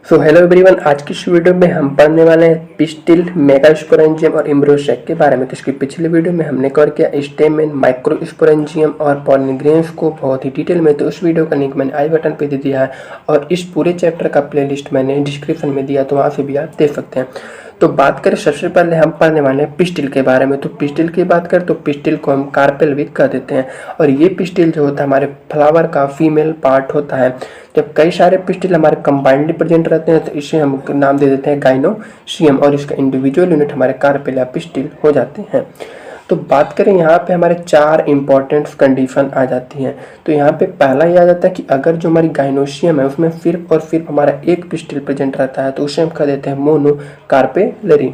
Hello everyone, आज की इस वीडियो में हम पढ़ने वाले हैं पिस्टिल, मेगास्पोरेंजियम और इम्ब्रोशेक के बारे में। तो इसकी पिछली वीडियो में हमने कवर किया स्टेमेन, माइक्रोस्पोरेंजियम और पॉलिनेग्रेन्स को बहुत ही डिटेल में। तो उस वीडियो का लिंक मैंने आई बटन पे दे दिया है और इस पूरे चैप्टर का प्लेलिस्ट मैंने डिस्क्रिप्शन में दिया, तो वहाँ से भी आप देख सकते हैं। तो बात करें, सबसे पहले हम पढ़ने वाले हैं पिस्टिल के बारे में। तो पिस्टिल की बात करें तो पिस्टिल को हम कार्पेल भी कह देते हैं और ये पिस्टिल जो होता है हमारे फ्लावर का फीमेल पार्ट होता है। जब कई सारे पिस्टिल हमारे कंबाइंडली प्रेजेंट रहते हैं तो इसे हम नाम दे देते हैं गाइनोसियम और इसका इंडिविजुअल यूनिट हमारे कार्पेल या पिस्टिल हो जाते हैं। तो बात करें यहाँ पे हमारे 4 इंपॉर्टेंट कंडीशन आ जाती हैं। तो यहाँ पे पहला ये आ जाता है कि अगर जो हमारी गाइनोसियम है उसमें सिर्फ और सिर्फ हमारा एक पिस्टिल प्रेजेंट रहता है तो उसे हम कह देते हैं मोनोकार्पेलरी।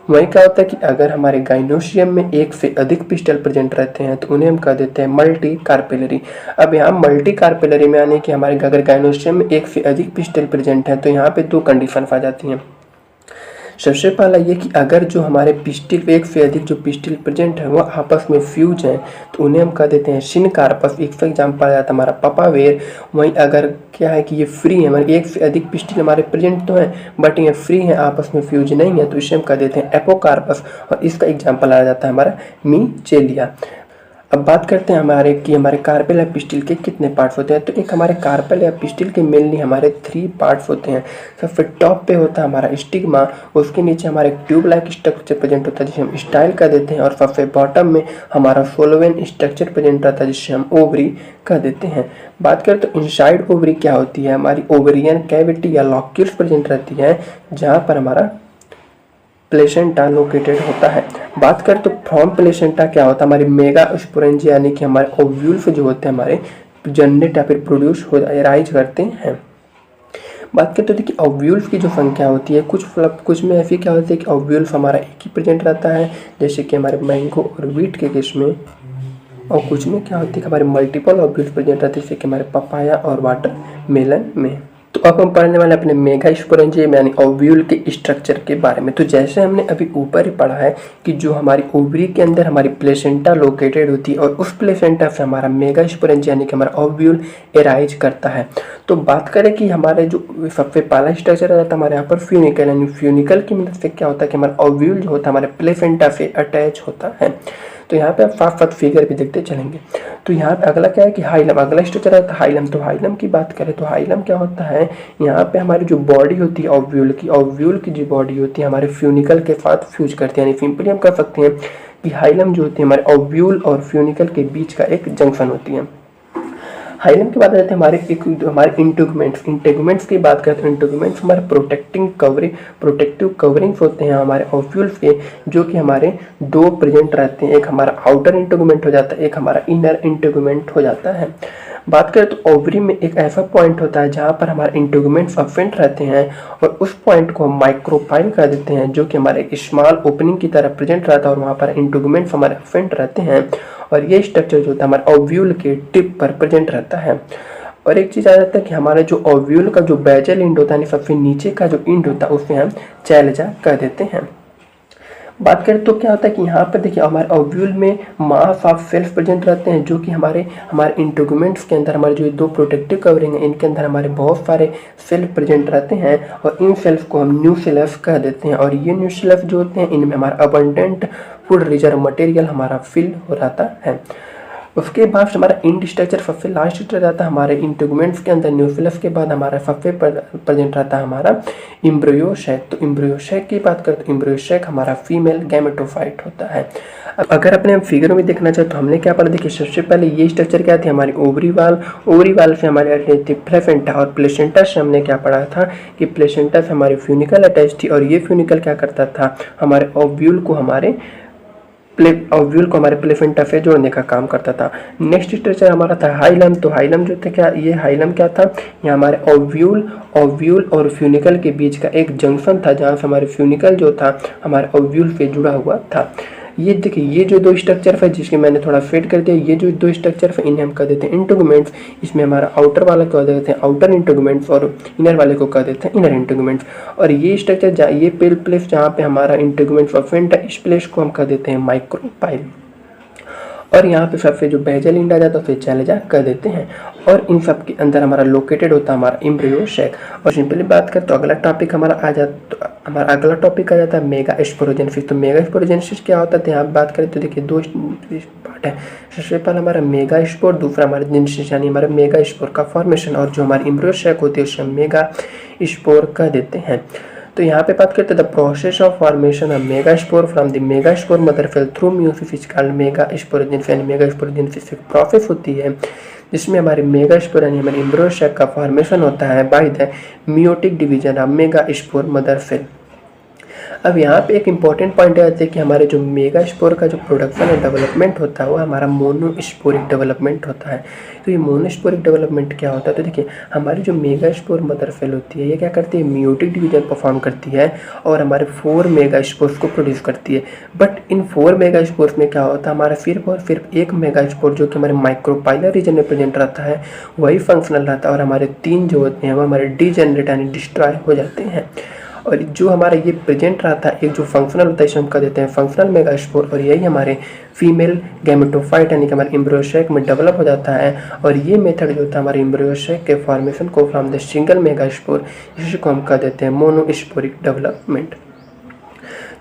वही क्या होता है कि अगर हमारे गाइनोसियम में एक से अधिक पिस्टल प्रेजेंट रहते हैं तो उन्हें हम कह देते हैं मल्टी कार्पेलरी। अब यहाँ मल्टी कार्पेलरी में आने की हमारे अगर गाइनोसियम में एक से अधिक पिस्टल प्रेजेंट है तो यहाँ पे 2 कंडीशन आ जाती हैं। सबसे पहला ये कि अगर जो हमारे पिस्टिल एक से अधिक जो पिस्टिल प्रेजेंट है वो आपस में फ्यूज हैं तो उन्हें हम कह देते हैं सिनकार्पस। एक एग्जाम्पल आ जाता है हमारा पापावेर। वहीं अगर क्या है कि ये फ्री है, मतलब एक से अधिक पिस्टिल हमारे प्रेजेंट तो हैं बट ये फ्री हैं, आपस में फ्यूज नहीं है, तो इसे हम कह देते हैं एपोकार्पस। और इसका एग्जाम्पल आ जाता है हमारा मीचेलिया। अब बात करते हैं हमारे कार्पेल या पिस्टिल के कितने पार्ट्स होते हैं। तो एक हमारे कार्पेल या पिस्टिल के मेनली हमारे 3 पार्ट्स होते हैं। सबसे टॉप पे होता है हमारा स्टिग्मा, उसके नीचे हमारे ट्यूब लाइक स्ट्रक्चर प्रेजेंट होता है जिसे हम स्टाइल कह देते हैं, और सबसे बॉटम में हमारा सोलोवेन स्ट्रक्चर प्रेजेंट रहता है जिसे हम ओवरी कह देते हैं। बात करें तो इनसाइड ओवरी क्या होती है, हमारी ओवरियन कैविटी या लॉक्यूल्स प्रेजेंट रहती है जहाँ पर हमारा प्लेसेंटा लोकेटेड होता है। बात करें तो फ्रॉम प्लेसेंटा क्या होता है, हमारी मेगास्पोरेंजिया यानी कि हमारे ओव्यूल्स जो होते हैं हमारे जनरेट या फिर प्रोड्यूस हो राइज करते हैं। बात करते हैं कि ओव्यूल्स की जो संख्या होती है, कुछ में ऐसी क्या होती है कि ओव्यूल्स हमारा एक ही प्रेजेंट रहता है जैसे कि हमारे मैंगो और वीट के केस में, और कुछ में क्या होती है कि हमारे मल्टीपल ओव्यूल्स प्रेजेंट रहते हैं जैसे कि हमारे पपाया और वाटरमेलन में। तो अब हम पढ़ने वाले अपने मेगास्पोरेंजियम यानी ओव्यूल के स्ट्रक्चर के बारे में। तो जैसे हमने अभी ऊपर ही पढ़ा है कि जो हमारी ओवरी के अंदर हमारी प्लेसेंटा लोकेटेड होती है और उस प्लेसेंटा से हमारा मेगास्पोरेंजियम यानी कि हमारा ओव्यूल एराइज करता है। तो बात करें कि हमारे जो सबसे पहला स्ट्रक्चर रहता है हमारे यहाँ पर फ्यूनिकल, यानी फ्यूनिकल की मदद से क्या होता है कि हमारा ओव्यूल जो होता है हमारे प्लेसेंटा से अटैच होता है। तो यहाँ पे आप साफ साफ फिगर भी देखते चलेंगे। तो यहाँ पे अगला क्या है कि हाइलम, अगला स्ट्रक्चर आता है हाइलम। तो हाइलम की बात करें तो हाइलम क्या होता है, यहाँ पे हमारी जो बॉडी होती है ओव्यूल की जो बॉडी होती है हमारे फ्यूनिकल के साथ फ्यूज करती है। यानी सिंपली हम कह सकते हैं कि हाइलम जो होती है हमारे ओव्यूल और फ्यूनिकल के बीच का एक जंक्शन होती है। हाइलम की बात करते हैं हमारे इंटेगुमेंट्स की बात करते हैं। इंटेगुमेंट्स हमारे प्रोटेक्टिव कवरिंग्स होते हैं हमारे ओव्यूल्स के, जो कि हमारे 2 प्रेजेंट रहते हैं। एक हमारा आउटर इंटेगुमेंट हो जाता है, एक हमारा इनर इंटेगुमेंट हो जाता है। बात करें तो ओवरी में एक ऐसा पॉइंट होता है जहाँ पर हमारे इंटेगुमेंट्स अब्सेंट रहते हैं और उस पॉइंट को हम माइक्रोपाइल कह देते हैं, जो कि हमारे एक स्मॉल ओपनिंग की तरह प्रेजेंट रहता है और वहाँ पर इंटेगुमेंट्स हमारे अब्सेंट रहते हैं। और ये स्ट्रक्चर जो होता है हमारे ओव्यूल के टिप पर प्रेजेंट रहता है। और एक चीज़ आ जाता है कि हमारे जो ओव्यूल का जो बेजल इंड होता है, सबसे नीचे का जो इंड होता है उसे हम चैलेजा कह देते हैं। बात करें तो क्या होता है कि यहाँ पर देखिए हमारे ओव्यूल में मास ऑफ सेल्स प्रेजेंट रहते हैं, जो कि हमारे इंटेगुमेंट्स के अंदर हमारे जो 2 प्रोटेक्टिव कवरिंग है इनके अंदर हमारे बहुत सारे सेल प्रेजेंट रहते हैं और इन सेल्स को हम न्यूक्लियस कह देते हैं। और ये न्यूक्लियस जो होते हैं इनमें हमारा अबंडेंट फूड रिजर्व मटेरियल हमारा फिल हो जाता है। उसके बाद हमारा इंड स्ट्रक्चर सबसे लास्ट स्ट्रक्चर रहता है हमारे इंटेगुमेंट्स के अंदर। न्यूक्लियस के बाद हमारा सबसे प्रेजेंट रहता है हमारा एम्ब्रियोसेक। तो एम्ब्रियोसेक की बात करें तो एम्ब्रियोसेक हमारा फीमेल गैमेटोफाइट होता है। अब अगर अपने हम फिगर में देखना चाहे तो हमने क्या पढ़ा, देखिए सबसे पहले ये स्ट्रक्चर क्या थी हमारी ओवरी वाल से हमारे अटैच थी प्लेसेंटा, और प्लेसेंटा से हमने क्या पढ़ा था कि प्लेसेंटा से हमारी फ्यूनिकल अटैच थी और ये फ्यूनिकल क्या करता था हमारे ओव्यूल को हमारे प्लेसेंटा से जोड़ने का काम करता था। नेक्स्ट स्ट्रक्चर हमारा था हाइलम। तो हाइलम जो था क्या, ये हाइलम क्या था, ये हमारे ओव्यूल और फ्यूनिकल के बीच का एक जंक्शन था जहाँ से हमारे फ्यूनिकल जो था हमारे ओव्यूल से जुड़ा हुआ था। ये देखिए ये जो 2 स्ट्रक्चर है जिसके मैंने थोड़ा फेड कर दिया, ये जो 2 स्ट्रक्चर है इन्हें हम कह देते हैं इंटेगुमेंट्स। इसमें हमारा आउटर वाला को कह देते हैं आउटर इंटेगुमेंट्स और इनर वाले को कह देते हैं इनर इंटेगुमेंट्स। और ये स्ट्रक्चर ये प्लेस जहाँ पे हमारा इंटेगुमेंट्स अब्सेंट है इस प्लेस को हम कह देते हैं माइक्रोपाइल। और यहाँ पे सबसे जो बेजल इंड आ जाता है उसे चैलेंज कर देते हैं और इन सब के अंदर हमारा लोकेटेड होता है हमारा एम्ब्रियो सैक। और सिंपली बात करें तो अगला टॉपिक हमारा आ जाता है मेगा स्पोरोजेनेसिस। तो मेगा स्पोरोजेनेसिस क्या होता है, तो यहाँ बात करें तो देखिए दो पार्ट है। सबसे पहले हमारा मेगा स्पोर, दूसरा हमारा जेनेसिस यानी हमारे मेगा स्पोर का फॉर्मेशन, और जो हमारी एम्ब्रियो सैक होती है उसे हम मेगा स्पोर कह देते हैं। तो यहाँ पे बात करते हैं the process of formation of megaspore from the megaspore mother cell through meiosis called megasporogenesis. यानी मेगा स्पोरोजेनेसिस एक प्रोसेस होती है जिसमें हमारे मेगा स्पोर यानी हमारे एम्ब्रियो सैक का फॉर्मेशन होता है by the meiotic division of megaspore mother cell. अब यहाँ पे एक इम्पॉर्टेंट पॉइंट आता है कि हमारे जो मेगा स्पोर का जो प्रोडक्शन और डेवलपमेंट होता है वो हमारा मोनोस्पोरिक डेवलपमेंट होता है। तो ये मोनोस्पोरिक डेवलपमेंट क्या होता है, तो देखिए हमारी जो मेगा स्पोर मदर सेल होती है ये क्या करती है, मियोटिक डिवीजन परफॉर्म करती है और हमारे 4 मेगा स्पोर्स को प्रोड्यूस करती है। बट इन 4 मेगा स्पोर्स में क्या होता है, हमारा सिर्फ और सिर्फ एक मेगा स्पोर जो कि हमारे माइक्रोपाइलर रीजन में प्रेजेंट रहता है वही फंक्शनल रहता है, और हमारे 3 जो होते हैं वो हमारे डीजेनरेट यानी डिस्ट्रॉय हो जाते हैं। और जो हमारा ये प्रेजेंट रहता है एक जो फंक्शनल होता है इसे हम कह देते हैं फंक्शनल मेगा स्पोर, और यही हमारे फीमेल गैमेटोफाइट यानी कि हमारे एम्ब्रियो सैक में डेवलप हो जाता है। और ये मेथड जो होता है हमारे एम्ब्रियो सैक के फॉर्मेशन को from the single mega spore, इसको हम कह देते हैं मोनोस्पोरिक डेवलपमेंट।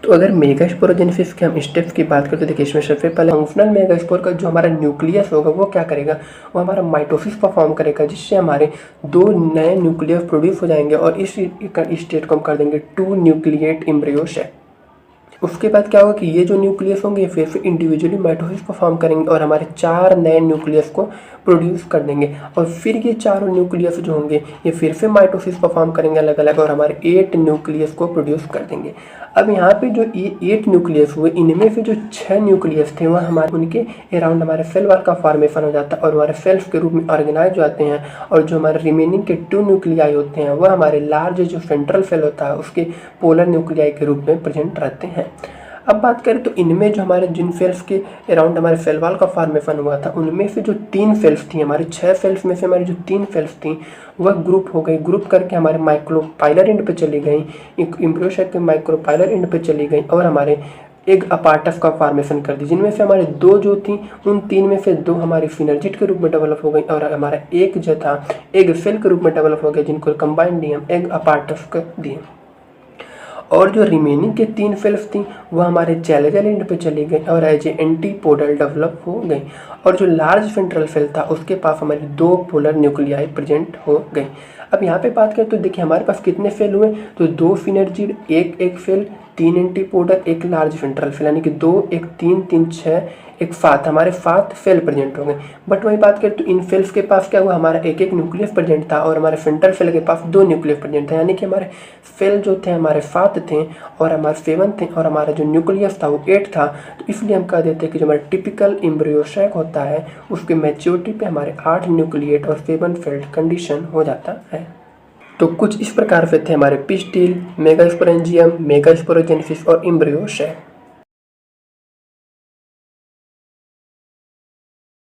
तो अगर मेगा स्पोरोजेनेसिस के हम स्टेप्स की बात करें तो देखिए इसमें सबसे पहले फंक्शनल मेगा स्पोर का जो हमारा न्यूक्लियस होगा वो क्या करेगा, वो हमारा माइटोसिस परफॉर्म करेगा जिससे हमारे 2 नए न्यूक्लियस प्रोड्यूस हो जाएंगे और इस स्टेट को हम कर देंगे 2 न्यूक्लिएट एम्ब्रियो सैक। उसके बाद क्या होगा कि ये जो न्यूक्लियस होंगे ये फिर इंडिविजुअली माइटोसिस परफॉर्म करेंगे और हमारे 4 नए न्यूक्लियस को प्रोड्यूस कर देंगे, और फिर ये चारों न्यूक्लियस जो होंगे ये फिर से माइटोसिस परफॉर्म करेंगे अलग अलग और हमारे 8 न्यूक्लियस को प्रोड्यूस कर देंगे। अब यहाँ पे जो ये 8 न्यूक्लियस हुए इनमें से जो 6 न्यूक्लियस थे वह हमारे उनके अराउंड हमारे सेल वॉल का फॉर्मेशन हो जाता है और हमारे सेल्स के रूप में ऑर्गेनाइज हो जाते हैं, और जो हमारे रिमेनिंग के 2 न्यूक्लियाई होते हैं वह हमारे लार्ज जो सेंट्रल सेल होता है उसके पोलर न्यूक्लियाई के रूप में प्रेजेंट रहते हैं। अब बात करें तो इनमें जो हमारे जिन सेल्स के अराउंड हमारे सेल वॉल का फॉर्मेशन हुआ था उनमें से जो 3 सेल्स थी, हमारे 6 सेल्स में से हमारी जो 3 सेल्स थी वह ग्रुप हो गई, ग्रुप करके हमारे माइक्रोपाइलर एंड पे चली गई, एक एम्ब्रियो सैक के माइक्रोपाइलर एंड पे चली गई और हमारे एक अपार्टस का फॉर्मेशन कर दी, जिनमें से हमारे 2 जो थी उन 3 में से 2 हमारी फिनर्जिट के रूप में डेवलप हो गई और हमारा एक जो था एग सेल के रूप में डेवलप हो गया जिनको कंबाइंड डी हम एग अपार्टस कर दिए। और जो रिमेनिंग के 3 सेल्स थी वह हमारे चैलेंजर एंड पे चली गई और एज ए एंटीपोडल डेवलप हो गई, और जो लार्ज सेंट्रल सेल था उसके पास हमारी 2 पोलर न्यूक्लियाई प्रेजेंट हो गई। अब यहाँ पे बात करें तो देखिए हमारे पास कितने सेल हुए, तो 2 फिनर्जिड, एक सेल, 3 एंटीपोडल, एक लार्ज सेंट्रल सेल, यानी कि 2, 1, 3, 3, 6, एक 7, हमारे 7 सेल प्रेजेंट हो गए। बट वही बात करें तो इन सेल्स के पास क्या हुआ, हमारा एक न्यूक्लियस प्रेजेंट था और हमारे सेंट्रल सेल के पास 2 न्यूक्लियस प्रेजेंट था, यानी कि हमारे सेल जो थे हमारे 7 थे और हमारे 7 थे और हमारा जो न्यूक्लियस था वो 8 था। तो इसलिए हम कह देते हैं कि जो हमारा टिपिकल एम्ब्रियो सैक होता है उसके मैच्योरिटी पे हमारे 8 न्यूक्लिएट और 7 सेल्ड कंडीशन हो जाता है। तो कुछ इस प्रकार से थे हमारे pistil, mega sporangium, mega sporogenesis और एम्ब्रियो सैक।